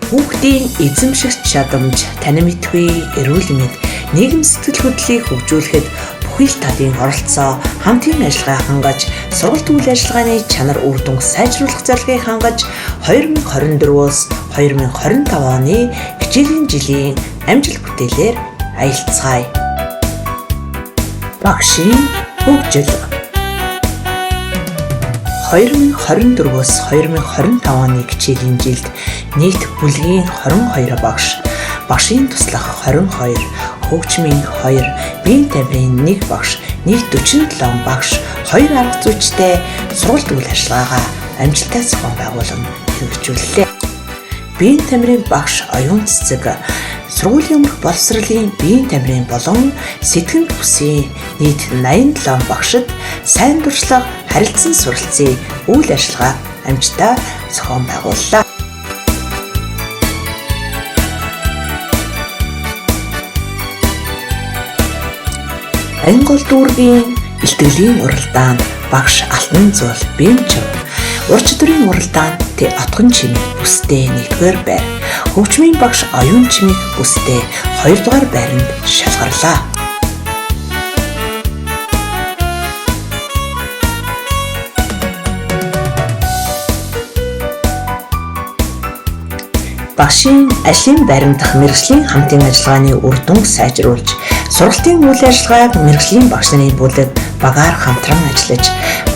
Хүүхдийн эзэмшигч чадамж, танин мэдгүй эрүүл мэнд, нийгэм сэтгэл хөдлөлийг хөгжүүлэхэд бүхий л талын оролцоо, хамтын ажиллагаа хангаж, сургалт үйл ажиллагааны чанар үр дүн сайжруулах зорилгыг хангаж 2024-өөс 2025 оны хичээлийн жилийн амжилт бүтээлээр аялцгаая. Багшийн хөгжил 2024-өөс 2025 оны хичээлийн жилд нийт бүлгийн 22 багшийн туслах 22, хөгжмийн 2, биеийн тамирын 1 багш, нийт 47 багш, 2 арга зүйчтэй сургалт үйл ажиллагаагаа амжилттай зохион байгуулан хэрэгжүүллээ. Биеийн тамирын багш оюун цэцэг сургуулийн өмнөх боловсролын биеийн тамирын болон сэтгэн хөсийн нийт 87 багшид сайн дуршлаг харилцан суралцсан үйл ажиллагаа амжилттай зохион байгууллаа. Ангол дүүргийн илтгэлийн уралдаанд багш Алтан зуул Бэмчв, ур чадварын уралдаанд Отгон чимэг бүстэй 1-р байр, хөгжмийн багш Оюун чимэг бүстэй 2-р байранд шалгарлаа. Багшийн ажлын баримдах мэргэжлийн хамтын ажиллагааны үр дүн сайжруулж, сургалтын үйл ажиллагааг мэргэжлийн багш нарын бүлэг багаар хамтран ажиллаж,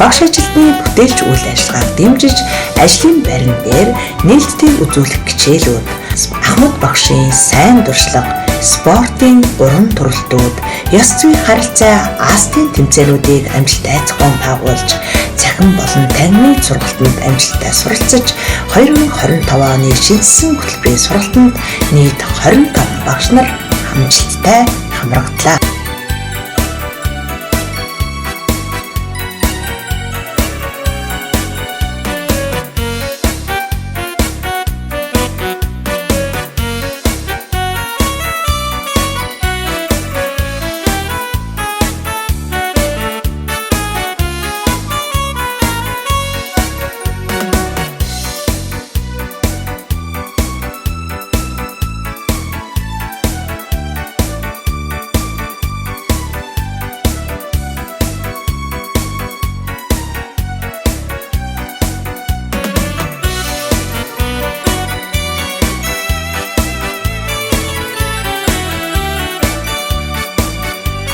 багш ажилтны бүтээлч үйл ажиллагааг дэмжиж, ажлын барим дээр нээлттэй үзүүлэх хичээлүүд, Ахмад багшийн сайн дуршлаг, спортын уран туралтууд, ёс зүйн харилцаа, астын тэмцээнүүдийг амжилттай зохион байгуулж, цахим болон танхимын сургалтанд амжилттай суралцаж, 2025 оны шилжсэн хөтөлбөрийн сургалтанд нийт 25 багш нар амжилттай хамрагдлаа.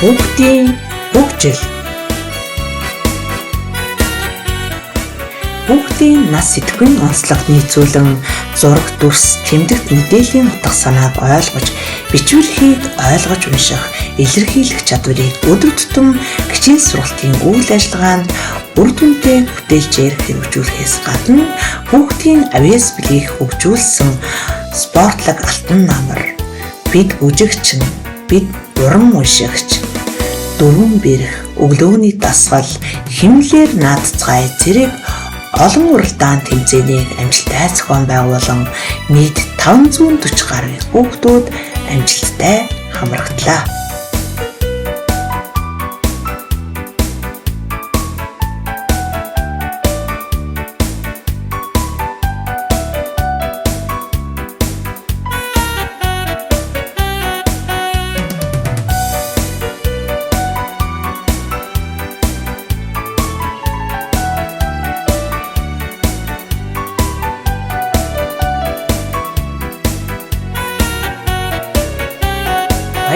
Хүүхдийн хөгжил. Хүүхдийн нас сэтгэхүйн онцлог нийцүүлэн зураг, дүрс, тэмдэгт мэдээллийн утга санааг ойлгож, бичвэрхийг ойлгож унших, илэрхийлэх чадварыг өдөр тутам хичээл сургалтын үйл ажиллагаанд үр дүнтэй бүтээлчээр хэрэгжүүлэхээс гадна хүүхдийн авьяас билийг хөгжүүлсэн спортлог алтан намар, бид бүжигчин, бид уран уншигч, дөрвөн бэрх, өглөөний дасгал, химлэр наадцгай зэрэг олон уралдаан тэмцээнийг амжилттай зохион байгуулан нийт 540 гаруй хүүхдүүд амжилттай хамрагдлаа.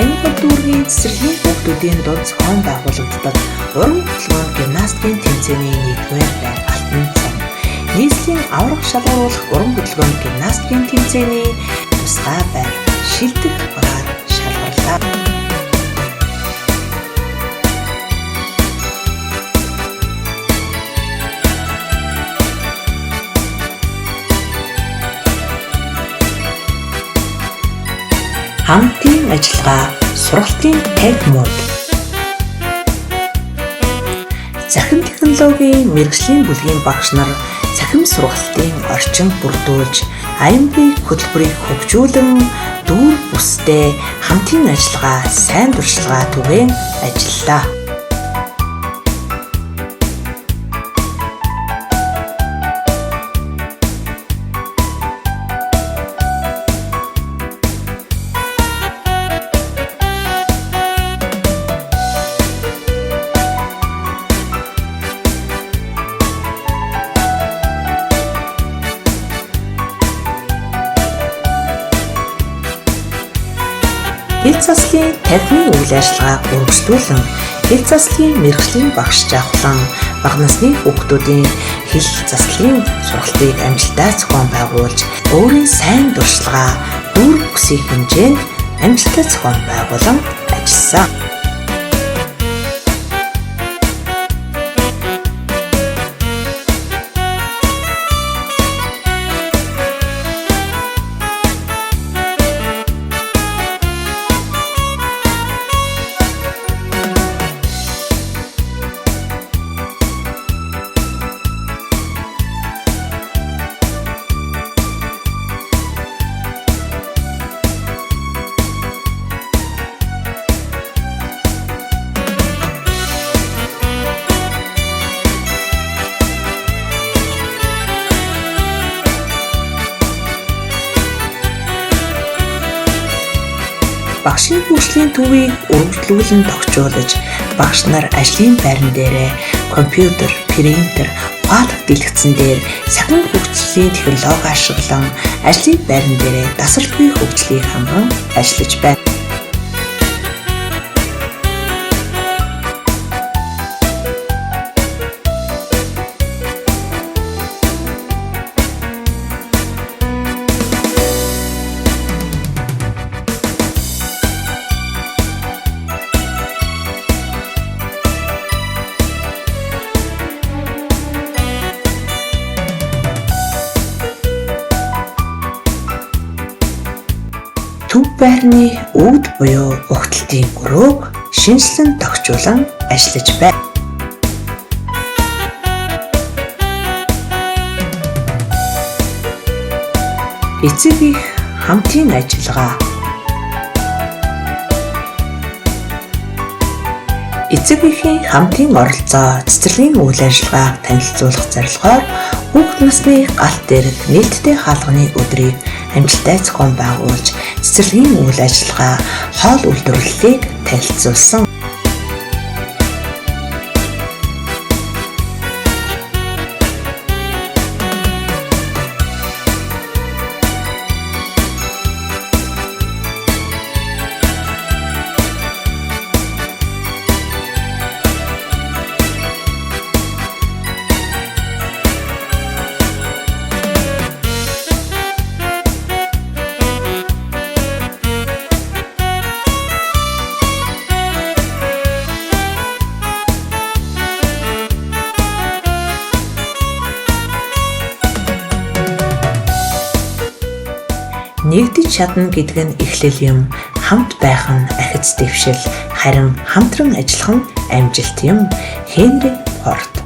Ангол дүүргийн цэцэрлэгийн хүүхдүүдийн дунд зохион байгуулагддаг уран хөтөлбөрөнд гимнастикийн тэмцээний 1-р байр алтан цам, нийслэлийн аврах шалгаруулах уран хөтөлбөрөнд гимнастикийн тэмцээний тусгай байр шилдэг багаар шалгарлаа. Хамтын ажиллагаа, сургалтын техникуд. Цахим технологийн мэргэжлийн бүлгийн багш нар цахим сургалтын орчин бүрдүүлж, аймгийн хөтөлбөрийг хөгжүүлэн дүүр бүстэй хамтын ажиллагаа, сайн дуршлагаа түгээн ажиллалаа. хил заслын тархины үйл ажиллагааг үргэлжлүүлэн хил заслын мэргэжлийн багш жавхлан бага насны хүүхдүүдийн хил заслын сургалтыг амжилттай зохион байгуулж өөрийн сайн туршлагаа дүүрэг бүсийн хэмжээнд амжилттай зохион байгуулан ажилласан. Багшийн хөгжлийн төвийг үргэлжлүүлэн тогтжуулж, багш нар ажлын байран дээрээ компьютер, принтер, ухаалаг дэлгэцэн дээр сахин хөгжлийн технологи ашиглан ажлын байран дээрээ дасралгүй хөгжлийг хамгаан ажиллаж байна. Төв байрны үүд буюу угталтын өрөөг шинжлэн тогтжуулан ажиллаж байна. Эцэг их хамтын ажиллагаа. Эцэг эхийн хамтын оролцоо цэцэрлэгийн үйл ажиллагааг танилцуулах зорилгоор хүүхэд насны галт дээрх нээлттэй хаалганы өдрийг амжилттай зохион байгуулж цэцэрлэгийн үйл ажиллагаа хоол үйлдвэрлэлийг танилцуулсан. Нэгдэж чадна гэдэг нь эхлэл юм. Хамт байх нь ахиц дэвшил, харин хамтран ажиллах нь амжилт юм. Хенри Форд.